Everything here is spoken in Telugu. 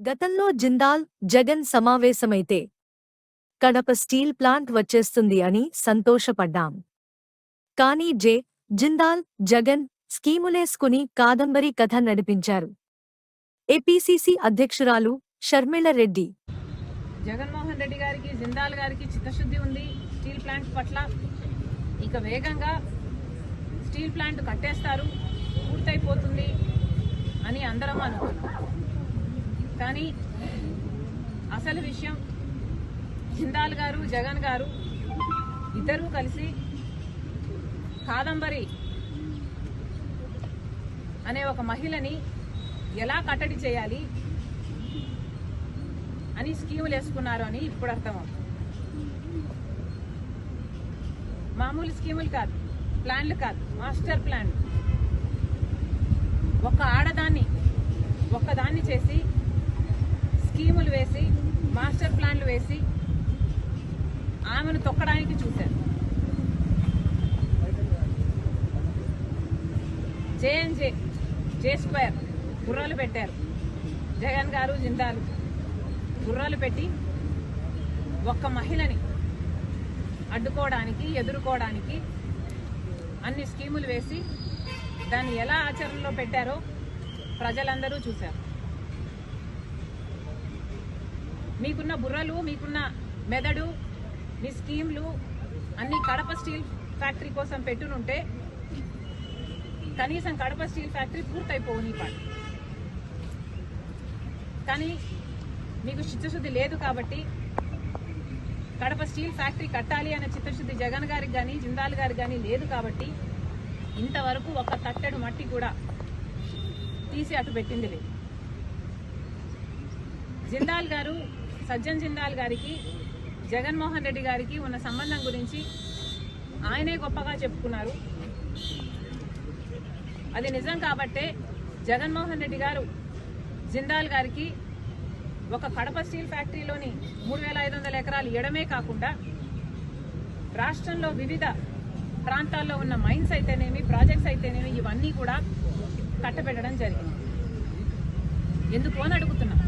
గతంలో జిందాల్ జగన్ సమావేశమైతే కడప స్టీల్ ప్లాంట్ వచ్చేస్తుంది అని సంతోషపడ్డాం. కానీ జిందాల్ జగన్ స్కీములేసుకుని కాదంబరి కథ నడిపించారు. ఏపీసీసీ అధ్యక్షురాలు షర్మిల రెడ్డి. జగన్మోహన్ రెడ్డి గారికి జిందాల్ గారికి చిత్తశుద్ధి ఉంది స్టీల్ ప్లాంట్ పట్ల. ఇక వేగంగా స్టీల్ ప్లాంట్ కట్టేస్తారు, పూర్తయిపోతుంది అని అందరం అనుకున్నాం. కానీ అసలు విషయం జిందాల్ గారు జగన్ గారు ఇద్దరూ కలిసి కాదంబరి అనే ఒక మహిళని ఎలా కట్టడి చేయాలి అని స్కీములు వేసుకున్నారు అని ఇప్పుడు అర్థమవుతుంది. మామూలు స్కీములు కాదు, ప్లాన్లు కాదు, మాస్టర్ ప్లాన్. ఒక ఆడదాన్ని ఒక్కదాన్ని చేసి స్కీములు వేసి మాస్టర్ ప్లాన్లు వేసి ఆమెను తొక్కడానికి చూశారు. జే2 గుర్రాలు పెట్టారు జగన్ గారు జిందాల్. గుర్రాలు పెట్టి ఒక్క మహిళని అడ్డుకోవడానికి ఎదుర్కోవడానికి అన్ని స్కీములు వేసి దాన్ని ఎలా ఆచరణలో పెట్టారో ప్రజలందరూ చూశారు. మీకున్న బుర్రలు, మీకున్న మెదడు, మీ స్కీమ్లు అన్ని కడప స్టీల్ ఫ్యాక్టరీ కోసం పెట్టునుంటే కనీసం కడప స్టీల్ ఫ్యాక్టరీ పూర్తయిపోవు నీ పాటు. కానీ మీకు చిత్తశుద్ధి లేదు కాబట్టి, కడప స్టీల్ ఫ్యాక్టరీ కట్టాలి అనే చిత్తశుద్ధి జగన్ గారికి కానీ జిందాల్ గారికి కానీ లేదు కాబట్టి ఇంతవరకు ఒక తట్టెడు మట్టి కూడా తీసి అటు పెట్టింది లేదు. జిందాల్ గారు, సజ్జన్ జిందాల్ గారికి జగన్మోహన్ రెడ్డి గారికి ఉన్న సంబంధం గురించి ఆయనే గొప్పగా చెప్పుకున్నారు. అది నిజం కాబట్టే జగన్మోహన్ రెడ్డి గారు జిందాల్ గారికి ఒక కడప స్టీల్ ఫ్యాక్టరీలోని 3,500 ఎకరాలు ఇవ్వడమే కాకుండా రాష్ట్రంలో వివిధ ప్రాంతాల్లో ఉన్న మైన్స్ అయితేనేమి, ప్రాజెక్ట్స్ అయితేనేమి ఇవన్నీ కూడా కట్టబెట్టడం జరిగింది. ఎందుకు అని అడుగుతున్నాం.